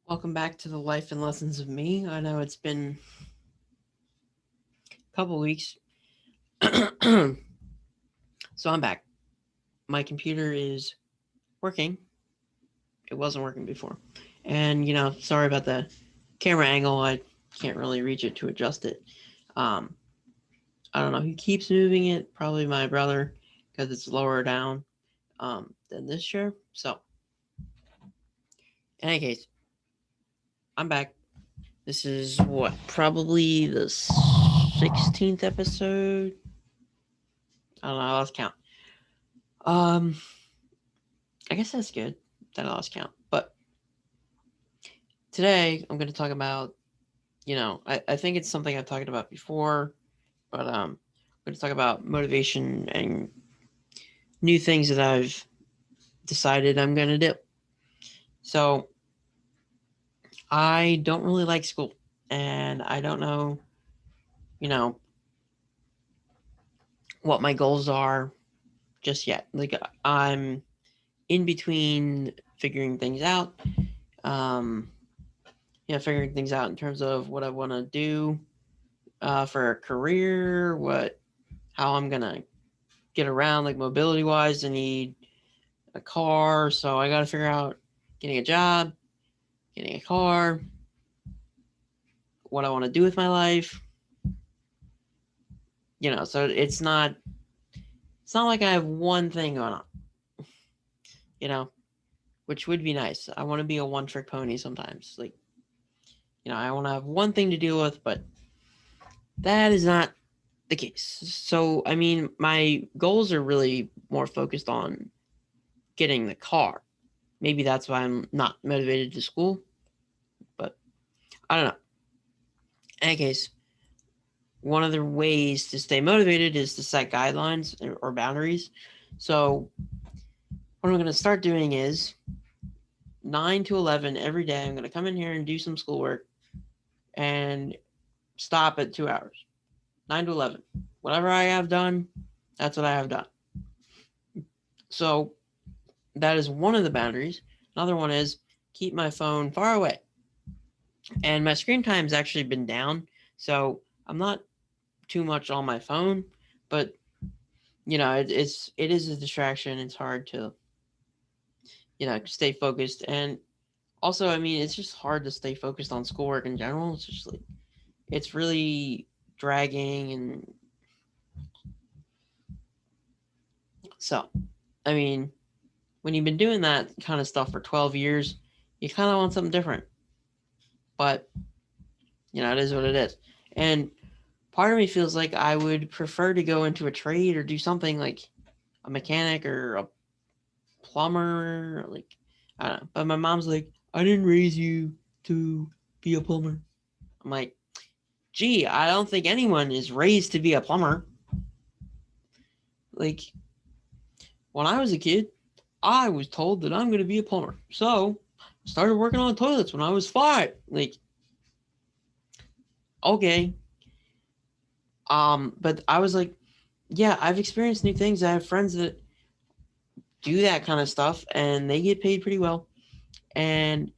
Welcome back to the Life and Lessons of Me. I know it's been a couple weeks. So I'm back. My computer is working. It wasn't working before. And, sorry about the camera angle. I can't really reach it to adjust it. Um, I don't know who keeps moving it. Probably my brother because it's lower down than this chair. So, in any case, I'm back. This is what? Probably the 16th episode? I don't know. I lost count. Um, I guess that's good that I lost count. But today I'm going to talk about, I think it's something I've talked about before, but I'm going to talk about motivation and new things that I've decided I'm going to do. So I don't really like school, and I don't know, you know, what my goals are just yet. Like I'm in between figuring things out. Um, figuring things out in terms of what I want to do for a career, how I'm gonna get around like mobility wise. I need a car, so I gotta figure out getting a job, getting a car, what I want to do with my life. So it's not like I have one thing going on, you know, which would be nice. I want to be a one trick pony sometimes. Like, I want to have one thing to deal with, but that is not the case. So, I mean, my goals are really more focused on getting the car. Maybe that's why I'm not motivated to school, but I don't know. In any case, one of the ways to stay motivated is to set guidelines or boundaries. So, what I'm going to start doing is 9 to 11 every day. I'm going to come in here and do some schoolwork and stop at 2 hours. 9 to 11. Whatever I have done, that's what I have done. So, that is one of the boundaries. Another one is keep my phone far away. And my screen time's actually been down. So, I'm not too much on my phone, but it is a distraction. It's hard to stay focused, and also, I mean, it's just hard to stay focused on schoolwork in general. It's just like it's really dragging, and so I mean, when you've been doing that kind of stuff for 12 years, you kind of want something different. But it is what it is, and part of me feels like I would prefer to go into a trade or do something like a mechanic or a plumber, like I don't know. But my mom's like, I didn't raise you to be a plumber. I'm like, gee, I don't think anyone is raised to be a plumber. Like when I was a kid, I was told that I'm gonna be a plumber. So I started working on toilets when I was 5. Like, okay. But I was like, yeah, I've experienced new things. I have friends that do that kind of stuff and they get paid pretty well. And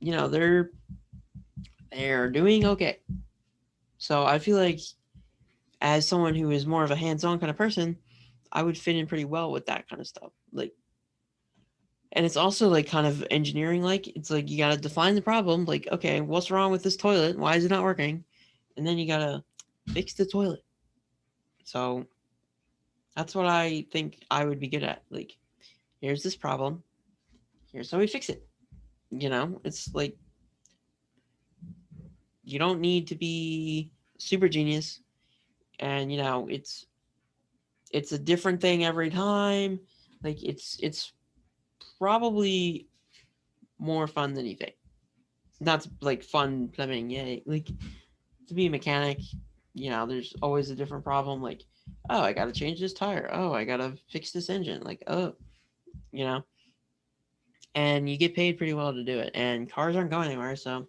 they're doing okay. So I feel like as someone who is more of a hands-on kind of person, I would fit in pretty well with that kind of stuff. Like, and it's also like kind of engineering. Like, it's like you gotta define the problem. Like, okay, what's wrong with this toilet? Why is it not working? And then you gotta fix the toilet. So that's what I think I would be good at. Like, here's this problem. Here's how we fix it. It's like you don't need to be super genius, and it's a different thing every time. Like it's probably more fun than you think. Not like fun plumbing, yay. Like to be a mechanic, there's always a different problem. Like, oh, I gotta change this tire. Oh, I gotta fix this engine. Like, oh, you know, and you get paid pretty well to do it. And cars aren't going anywhere, so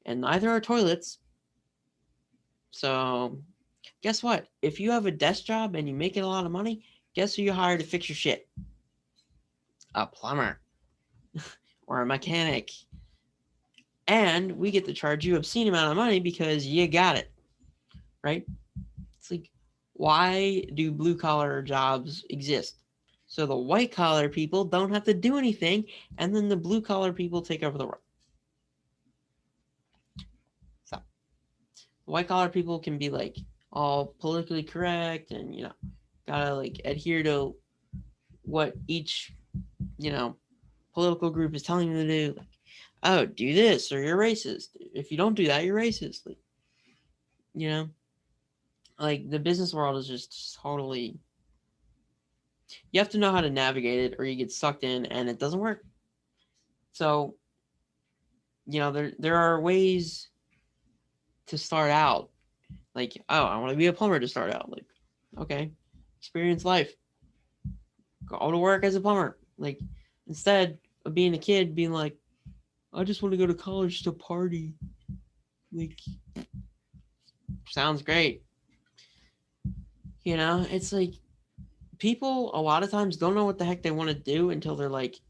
and neither are toilets. So guess what? If you have a desk job and you make a lot of money, guess who you hire to fix your shit? A plumber or a mechanic. and we get to charge you obscene amount of money because you got it, right? It's like, why do blue collar jobs exist? So the white collar people don't have to do anything, and then the blue collar people take over the work. So white collar people can be like all politically correct and, you know, gotta like adhere to what each, you know, political group is telling you to do. Like, oh, do this or you're racist. If you don't do that, you're racist. Like, you know, like the business world is just totally, you have to know how to navigate it or you get sucked in and it doesn't work. So, you know, there are ways to start out. Like, oh, I want to be a plumber to start out. Like, okay, experience life. Go to work as a plumber. Like, instead of being a kid, being like, I just want to go to college to party. Like, sounds great. You know, it's like people a lot of times don't know what the heck they want to do until they're like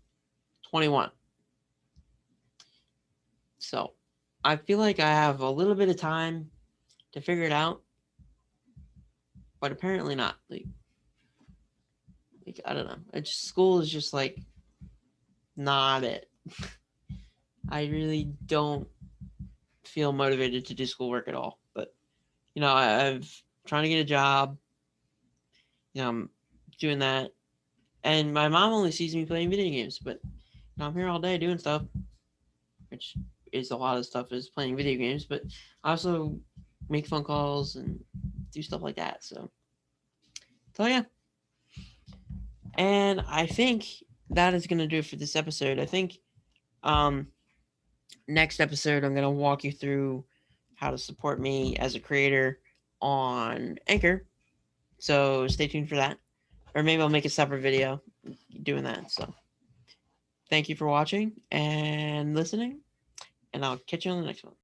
21. So I feel like I have a little bit of time to figure it out, but apparently not. Like I don't know. It's school is just like not it. I really don't feel motivated to do schoolwork at all. But you know, I've trying to get a job. You know, I'm doing that, and my mom only sees me playing video games. But you know, I'm here all day doing stuff, which is a lot of stuff is playing video games. But I also make phone calls and do stuff like that. So yeah. And I think that is gonna do it for this episode. I think um next episode I'm gonna walk you through how to support me as a creator on Anchor. So stay tuned for that. Or maybe I'll make a separate video doing that. So thank you for watching and listening, and I'll catch you on the next one.